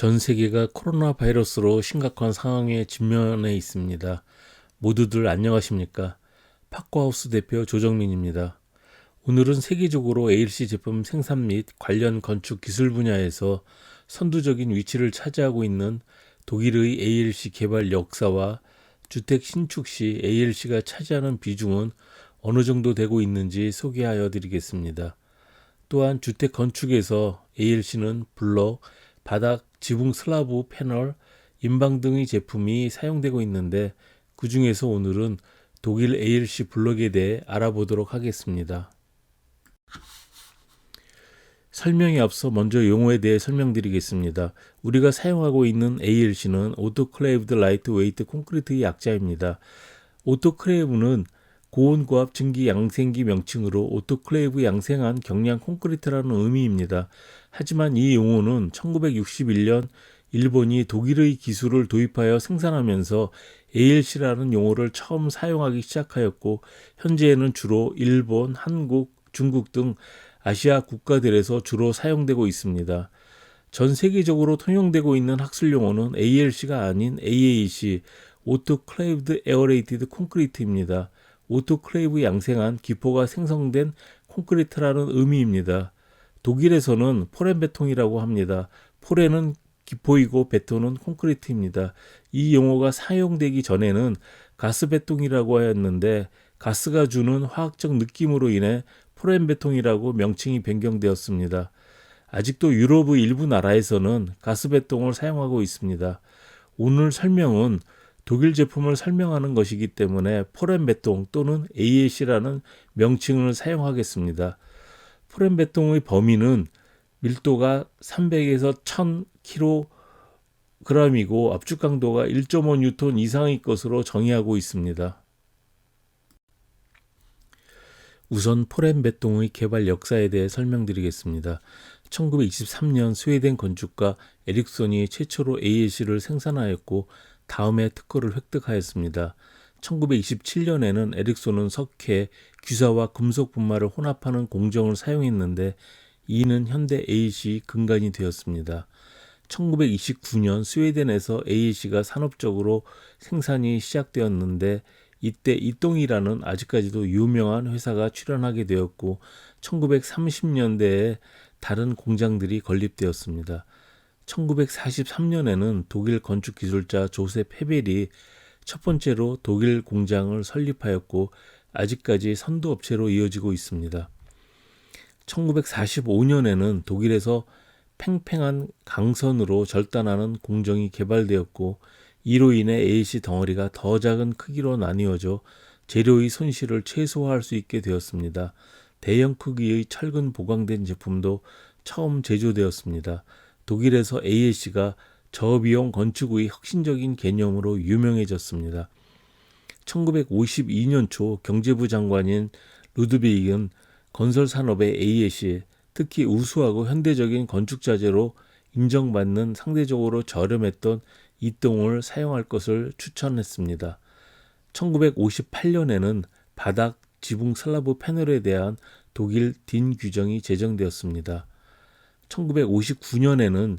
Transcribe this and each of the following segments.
전 세계가 코로나 바이러스로 심각한 상황에 직면해 있습니다. 모두들 안녕하십니까? 파코하우스 대표 조정민입니다. 오늘은 세계적으로 ALC 제품 생산 및 관련 건축 기술 분야에서 선두적인 위치를 차지하고 있는 독일의 ALC 개발 역사와 주택 신축 시 ALC가 차지하는 비중은 어느 정도 되고 있는지 소개하여 드리겠습니다. 또한 주택 건축에서 ALC는 블록, 바닥, 지붕 슬라브 패널, 인방 등의 제품이 사용되고 있는데 그 중에서 오늘은 독일 ALC 블록에 대해 알아보도록 하겠습니다. 설명에 앞서 먼저 용어에 대해 설명드리겠습니다. 우리가 사용하고 있는 ALC는 오토클레이브드 라이트 웨이트 콘크리트의 약자입니다. 오토클레이브는 고온고압 증기 양생기 명칭으로 오토클레이브 양생한 경량 콘크리트라는 의미입니다. 하지만 이 용어는 1961년 일본이 독일의 기술을 도입하여 생산하면서 ALC라는 용어를 처음 사용하기 시작하였고 현재에는 주로 일본, 한국, 중국 등 아시아 국가들에서 주로 사용되고 있습니다. 전 세계적으로 통용되고 있는 학술 용어는 ALC가 아닌 AAC, 오토클레이브드 에어레이티드 콘크리트입니다. 오토클레이브 양생한 기포가 생성된 콘크리트라는 의미입니다. 독일에서는 포렌베통이라고 합니다. 포렌은 기포이고 베톤은 콘크리트입니다. 이 용어가 사용되기 전에는 가스베통이라고 하였는데 가스가 주는 화학적 느낌으로 인해 포렌베통이라고 명칭이 변경되었습니다. 아직도 유럽의 일부 나라에서는 가스베통을 사용하고 있습니다. 오늘 설명은 독일 제품을 설명하는 것이기 때문에 포렌베통 또는 AAC라는 명칭을 사용하겠습니다. 포렌베통의 범위는 밀도가 300에서 1000kg이고 압축 강도가 1.5N 이상의 것으로 정의하고 있습니다. 우선 포렌베통의 개발 역사에 대해 설명드리겠습니다. 1923년 스웨덴 건축가 에릭손이 최초로 ALC를 생산하였고 다음에 특허를 획득하였습니다. 1927년에는 에릭손은 석회, 귀사와 금속 분말을 혼합하는 공정을 사용했는데 이는 현대 ALC의 근간이 되었습니다. 1929년 스웨덴에서 ALC가 산업적으로 생산이 시작되었는데 이때 이똥이라는 아직까지도 유명한 회사가 출연하게 되었고 1930년대에 다른 공장들이 건립되었습니다. 1943년에는 독일 건축기술자 조셉 헤벨이 첫 번째로 독일 공장을 설립하였고 아직까지 선두업체로 이어지고 있습니다. 1945년에는 독일에서 팽팽한 강선으로 절단하는 공정이 개발되었고 이로 인해 ALC 덩어리가 더 작은 크기로 나뉘어져 재료의 손실을 최소화할 수 있게 되었습니다. 대형 크기의 철근 보강된 제품도 처음 제조되었습니다. 독일에서 ALC가 저비용 건축의 혁신적인 개념으로 유명해졌습니다. 1952년 초 경제부 장관인 루드비히는 건설 산업의 ALC, 특히 우수하고 현대적인 건축 자재로 인정받는 상대적으로 저렴했던 이똥을 사용할 것을 추천했습니다. 1958년에는 바닥, 지붕 슬라브 패널에 대한 독일 딘 규정이 제정되었습니다. 1959년에는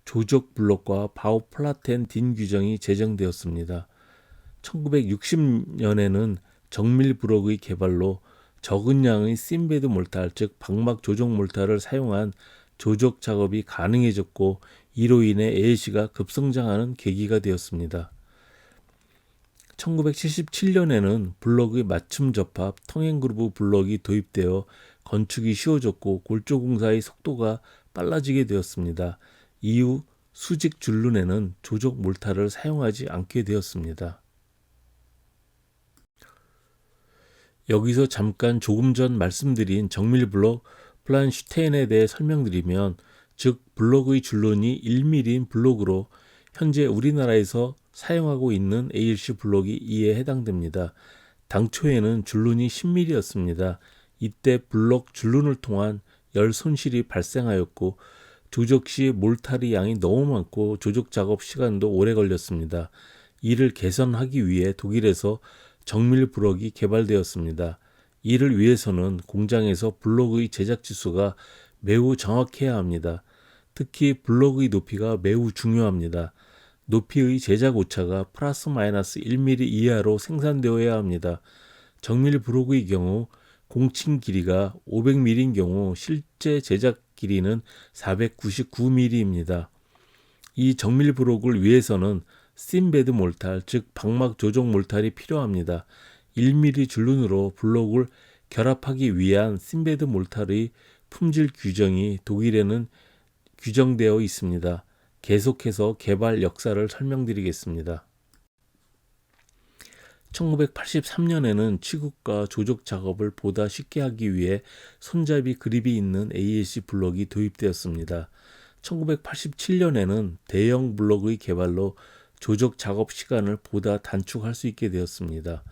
조적 블록과 바우플라텐 딘 규정이 제정되었습니다. 1960년에는 정밀 블록의 개발로 적은 양의 씬베드 몰탈, 즉 방막 조적 몰탈을 사용한 조적 작업이 가능해졌고 이로 인해 ALC가 급성장하는 계기가 되었습니다. 1977년에는 블록의 맞춤 접합, 통행그루브 블록이 도입되어 건축이 쉬워졌고 골조 공사의 속도가 빨라지게 되었습니다. 이후 수직 줄눈에는 조적 몰타를 사용하지 않게 되었습니다. 여기서 잠깐 조금 전 말씀드린 정밀 블록 플란슈테인에 대해 설명드리면 즉 블록의 줄눈이 1mm인 블록으로 현재 우리나라에서 사용하고 있는 ALC 블록이 이에 해당됩니다. 당초에는 줄눈이 10mm였습니다. 이때 블록 줄눈을 통한 열 손실이 발생하였고 조적 시 몰타리 양이 너무 많고 조적 작업 시간도 오래 걸렸습니다. 이를 개선하기 위해 독일에서 정밀 블록이 개발되었습니다. 이를 위해서는 공장에서 블록의 제작 지수가 매우 정확해야 합니다. 특히 블록의 높이가 매우 중요합니다. 높이의 제작 오차가 플러스 마이너스 1mm 이하로 생산되어야 합니다. 정밀 블록의 경우 공칭 길이가 500mm인 경우 실제 제작 길이는 499mm입니다. 이 정밀 블록을 위해서는 씬베드 몰탈, 즉 방막 조종 몰탈이 필요합니다. 1mm 줄눈으로 블록을 결합하기 위한 씬베드 몰탈의 품질 규정이 독일에는 규정되어 있습니다. 계속해서 개발 역사를 설명드리겠습니다. 1983년에는 취급과 조작 작업을 보다 쉽게 하기 위해 손잡이 그립이 있는 ALC 블록이 도입되었습니다. 1987년에는 대형 블록의 개발로 조작 작업 시간을 보다 단축할 수 있게 되었습니다.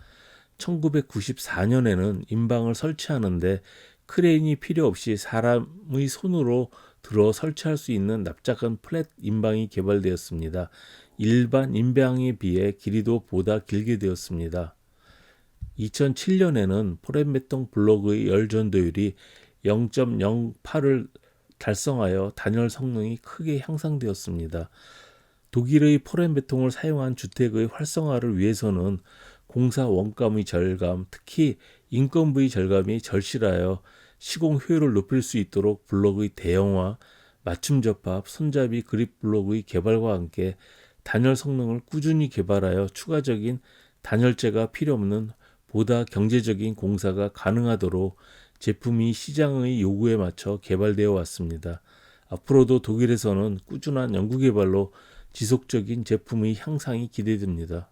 1994년에는 인방을 설치하는데 크레인이 필요 없이 사람의 손으로 들어 설치할 수 있는 납작한 플랫 인방이 개발되었습니다. 일반 인방에 비해 길이도 보다 길게 되었습니다. 2007년에는 포렌베통 블록의 열 전도율이 0.08을 달성하여 단열 성능이 크게 향상되었습니다. 독일의 포렌베통을 사용한 주택의 활성화를 위해서는 공사 원가의 절감, 특히 인건비의 절감이 절실하여 시공 효율을 높일 수 있도록 블록의 대형화, 맞춤 접합, 손잡이 그립 블록의 개발과 함께 단열 성능을 꾸준히 개발하여 추가적인 단열재가 필요 없는 보다 경제적인 공사가 가능하도록 제품이 시장의 요구에 맞춰 개발되어 왔습니다. 앞으로도 독일에서는 꾸준한 연구개발로 지속적인 제품의 향상이 기대됩니다.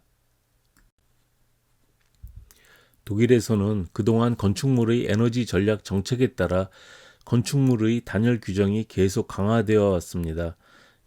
독일에서는 그동안 건축물의 에너지 전략 정책에 따라 건축물의 단열 규정이 계속 강화되어 왔습니다.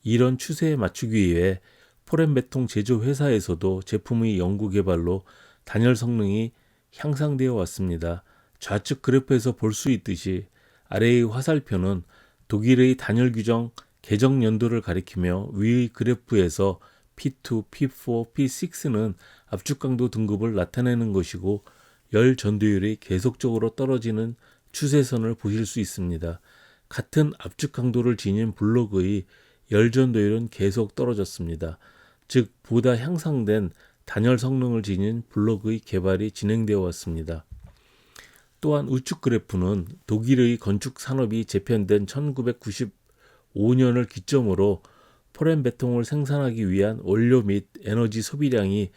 이런 추세에 맞추기 위해 포렌베통 제조 회사에서도 제품의 연구 개발로 단열 성능이 향상되어 왔습니다. 좌측 그래프에서 볼 수 있듯이 아래의 화살표는 독일의 단열 규정 개정 연도를 가리키며 위의 그래프에서 P2, P4, P6는 압축 강도 등급을 나타내는 것이고 열 전도율이 계속적으로 떨어지는 추세선을 보실 수 있습니다. 같은 압축 강도를 지닌 블록의 열 전도율은 계속 떨어졌습니다. 즉 보다 향상된 단열 성능을 지닌 블록의 개발이 진행되어 왔습니다. 또한 우측 그래프는 독일의 건축 산업이 재편된 1995년을 기점으로 포렌베통을 생산하기 위한 원료 및 에너지 소비량이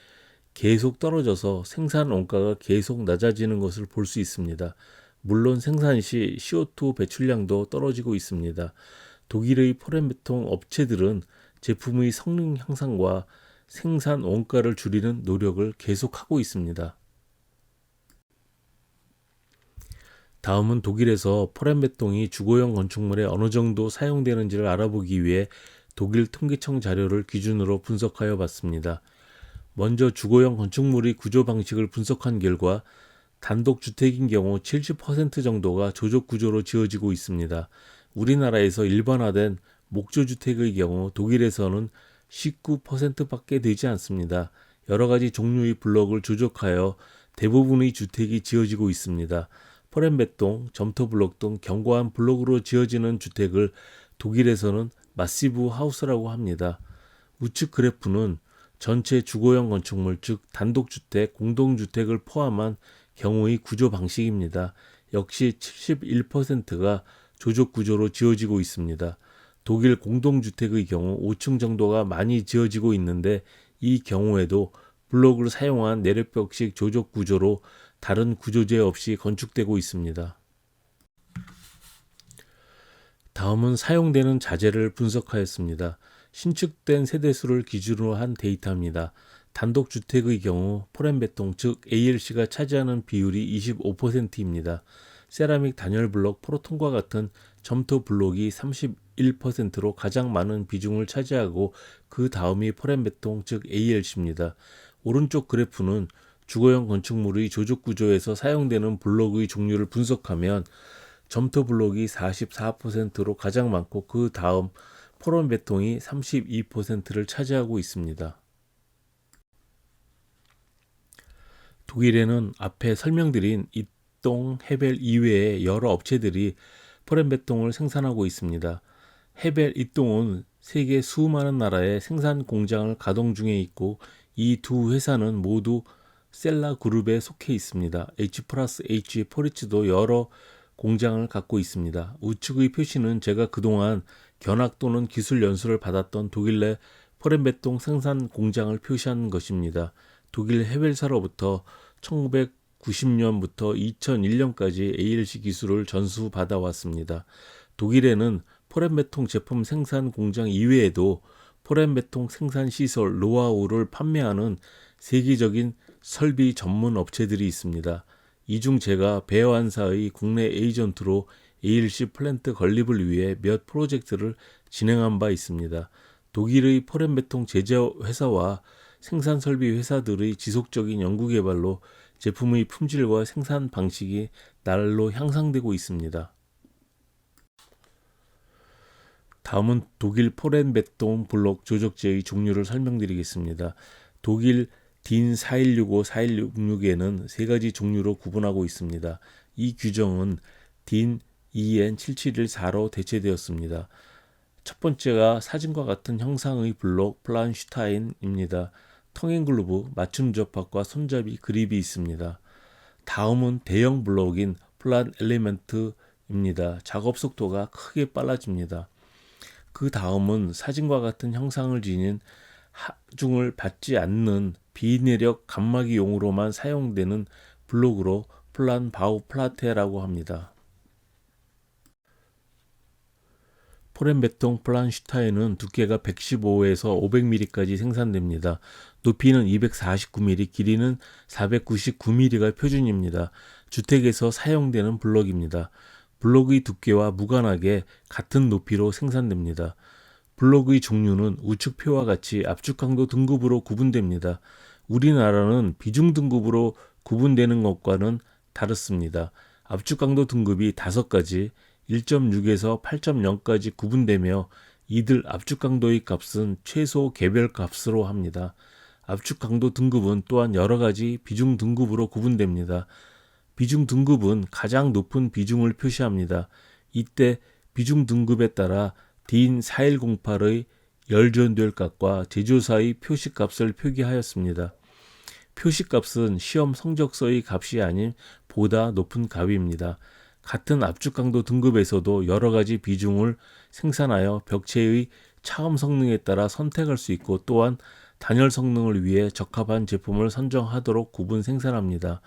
계속 떨어져서 생산 원가가 계속 낮아지는 것을 볼 수 있습니다. 물론 생산 시 CO2 배출량도 떨어지고 있습니다. 독일의 포렌베통 업체들은 제품의 성능 향상과 생산 원가를 줄이는 노력을 계속하고 있습니다. 다음은 독일에서 포렌베통이 주거용 건축물에 어느 정도 사용되는지를 알아보기 위해 독일 통계청 자료를 기준으로 분석하여 봤습니다. 먼저 주거용 건축물의 구조 방식을 분석한 결과 단독주택인 경우 70% 정도가 조족 구조로 지어지고 있습니다. 우리나라에서 일반화된 목조주택의 경우 독일에서는 19%밖에 되지 않습니다. 여러 가지 종류의 블록을 조족하여 대부분의 주택이 지어지고 있습니다. 포렌베통, 점토블록 등 견고한 블록으로 지어지는 주택을 독일에서는 마시브 하우스라고 합니다. 우측 그래프는 전체 주거용 건축물, 즉 단독주택, 공동주택을 포함한 경우의 구조 방식입니다. 역시 71%가 조족 구조로 지어지고 있습니다. 독일 공동주택의 경우 5층 정도가 많이 지어지고 있는데 이 경우에도 블록을 사용한 내력벽식 조족 구조로 다른 구조재 없이 건축되고 있습니다. 다음은 사용되는 자재를 분석하였습니다. 신축된 세대수를 기준으로 한 데이터입니다. 단독주택의 경우 포렌베통 즉 ALC가 차지하는 비율이 25%입니다. 세라믹 단열 블록 프로톤과 같은 점토 블록이 31%로 가장 많은 비중을 차지하고 그 다음이 포렌베통 즉 ALC입니다. 오른쪽 그래프는 주거용 건축물의 조족 구조에서 사용되는 블록의 종류를 분석하면 점토 블록이 44%로 가장 많고 그 다음 포렌베통이 32%를 차지하고 있습니다. 독일에는 앞에 설명드린 이동, 헤벨 이외에 여러 업체들이 포렌베통을 생산하고 있습니다. 헤벨 이동은 세계 수많은 나라의 생산 공장을 가동 중에 있고 이 두 회사는 모두 셀라 그룹에 속해 있습니다. H+H 포리츠도 여러 공장을 갖고 있습니다. 우측의 표시는 제가 그동안 견학 또는 기술 연수를 받았던 독일 내 포렌베통 생산 공장을 표시한 것입니다. 독일 헤벨사로부터 1990년부터 2001년까지 ALC 기술을 전수받아 왔습니다. 독일에는 포렌베통 제품 생산 공장 이외에도 포렌베통 생산 시설 노하우를 판매하는 세계적인 설비 전문 업체들이 있습니다. 이 중 제가 배완사의 국내 에이전트로 ALC 플랜트 건립을 위해 몇 프로젝트를 진행한 바 있습니다. 독일의 포렌베통 제조회사와 생산설비 회사들의 지속적인 연구개발로 제품의 품질과 생산 방식이 날로 향상되고 있습니다. 다음은 독일 포렌베통 블록 조적제의 종류를 설명드리겠습니다. 독일 DIN 4165, 4166에는 세 가지 종류로 구분하고 있습니다. 이 규정은 DIN EN 7714로 대체되었습니다. 첫 번째가 사진과 같은 형상의 블록 플란슈타인입니다. 텅앤글루브, 맞춤 접합과 손잡이 그립이 있습니다. 다음은 대형 블록인 플란 엘리먼트입니다. 작업 속도가 크게 빨라집니다. 그 다음은 사진과 같은 형상을 지닌 하중을 받지 않는 비내력 감마기용으로만 사용되는 블록으로 플란 바우 플라테라고 합니다. 포렌베통 플란슈타인은 두께가 115에서 500mm까지 생산됩니다. 높이는 249mm, 길이는 499mm가 표준입니다. 주택에서 사용되는 블록입니다. 블록의 두께와 무관하게 같은 높이로 생산됩니다. 블록의 종류는 우측표와 같이 압축 강도 등급으로 구분됩니다. 우리나라는 비중 등급으로 구분되는 것과는 다릅니다. 압축 강도 등급이 5가지, 1.6에서 8.0까지 구분되며 이들 압축 강도의 값은 최소 개별 값으로 합니다. 압축 강도 등급은 또한 여러 가지 비중 등급으로 구분됩니다. 비중 등급은 가장 높은 비중을 표시합니다. 이때 비중 등급에 따라 DIN 4108의 열전될 값과 제조사의 표시값을 표기하였습니다. 표시값은 시험 성적서의 값이 아닌 보다 높은 값입니다. 같은 압축 강도 등급에서도 여러 가지 비중을 생산하여 벽체의 차음 성능에 따라 선택할 수 있고 또한 단열 성능을 위해 적합한 제품을 선정하도록 구분 생산합니다.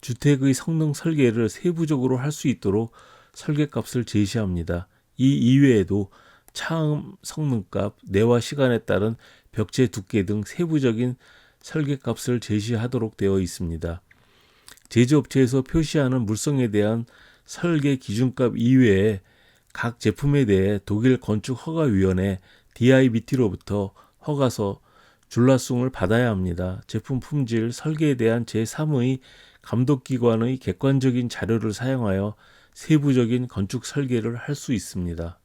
주택의 성능 설계를 세부적으로 할 수 있도록 설계값을 제시합니다. 이 이외에도 차음 성능값, 내화 시간에 따른 벽체 두께 등 세부적인 설계값을 제시하도록 되어 있습니다. 제조업체에서 표시하는 물성에 대한 설계 기준값 이외에 각 제품에 대해 독일 건축허가위원회 DIBT로부터 허가서, 줄라숭을 받아야 합니다. 제품 품질, 설계에 대한 제3의 감독기관의 객관적인 자료를 사용하여 세부적인 건축 설계를 할 수 있습니다.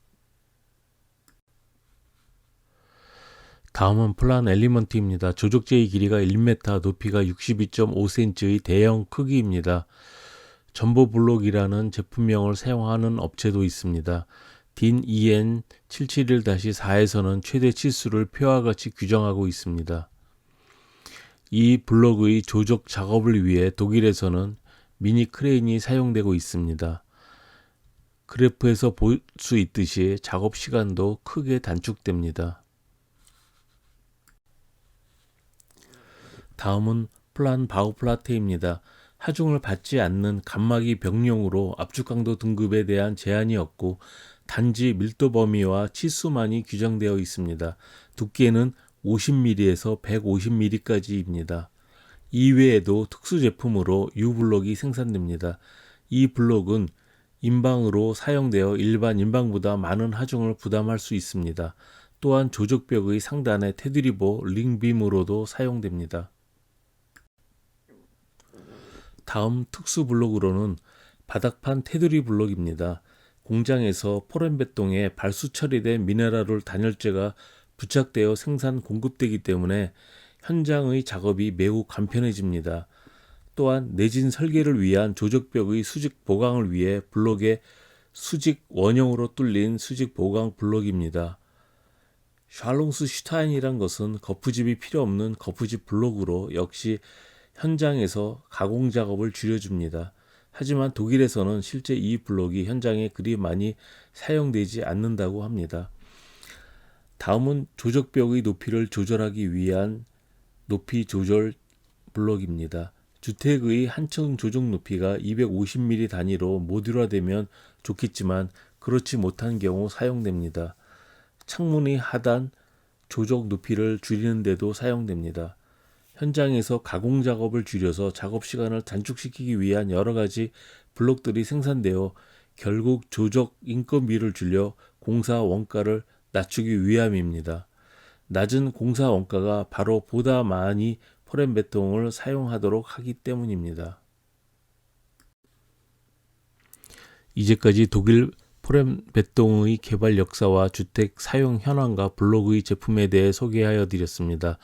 다음은 플란 엘리먼트입니다. 조적제의 길이가 1m, 높이가 62.5cm의 대형 크기입니다. 전보블록이라는 제품명을 사용하는 업체도 있습니다. DIN EN 771-4에서는 최대 치수를 표와 같이 규정하고 있습니다. 이 블록의 조적 작업을 위해 독일에서는 미니 크레인이 사용되고 있습니다. 그래프에서 볼 수 있듯이 작업 시간도 크게 단축됩니다. 다음은 플란 바우플라테입니다. 하중을 받지 않는 감마기 벽용으로 압축 강도 등급에 대한 제한이 없고 단지 밀도 범위와 치수만이 규정되어 있습니다. 두께는 50mm에서 150mm까지입니다. 이외에도 특수 제품으로 U블록이 생산됩니다. 이 블록은 인방으로 사용되어 일반 인방보다 많은 하중을 부담할 수 있습니다. 또한 조적벽의 상단의 테두리보 링빔으로도 사용됩니다. 다음 특수 블록으로는 바닥판 테두리 블록입니다. 공장에서 포렌베통에 발수 처리된 미네랄 단열재가 부착되어 생산 공급되기 때문에 현장의 작업이 매우 간편해집니다. 또한 내진 설계를 위한 조적벽의 수직 보강을 위해 블록에 수직 원형으로 뚫린 수직 보강 블록입니다. 샬롱스슈타인이란 것은 거푸집이 필요 없는 거푸집 블록으로 역시 현장에서 가공 작업을 줄여줍니다. 하지만 독일에서는 실제 이 블록이 현장에 그리 많이 사용되지 않는다고 합니다. 다음은 조적벽의 높이를 조절하기 위한 높이 조절 블록입니다. 주택의 한층 조적 높이가 250mm 단위로 모듈화되면 좋겠지만 그렇지 못한 경우 사용됩니다. 창문의 하단 조적 높이를 줄이는 데도 사용됩니다. 현장에서 가공 작업을 줄여서 작업 시간을 단축시키기 위한 여러 가지 블록들이 생산되어 결국 조적 인건비를 줄여 공사 원가를 낮추기 위함입니다. 낮은 공사 원가가 바로 보다 많이 포렘베통을 사용하도록 하기 때문입니다. 이제까지 독일 포렘베통의 개발 역사와 주택 사용 현황과 블록의 제품에 대해 소개하여 드렸습니다.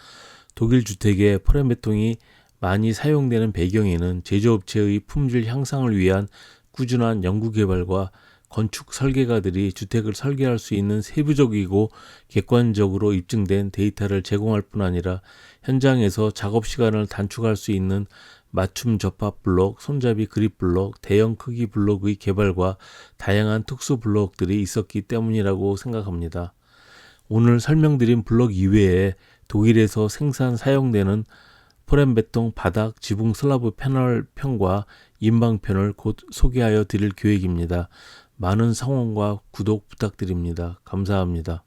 독일 주택에 포렘베통이 많이 사용되는 배경에는 제조업체의 품질 향상을 위한 꾸준한 연구개발과 건축 설계가들이 주택을 설계할 수 있는 세부적이고 객관적으로 입증된 데이터를 제공할 뿐 아니라 현장에서 작업 시간을 단축할 수 있는 맞춤 접합 블록, 손잡이 그립 블록, 대형 크기 블록의 개발과 다양한 특수 블록들이 있었기 때문이라고 생각합니다. 오늘 설명드린 블록 이외에 독일에서 생산 사용되는 포렘베통 바닥 지붕 슬라브 패널 편과 인방편을 곧 소개하여 드릴 계획입니다. 많은 성원과 구독 부탁드립니다. 감사합니다.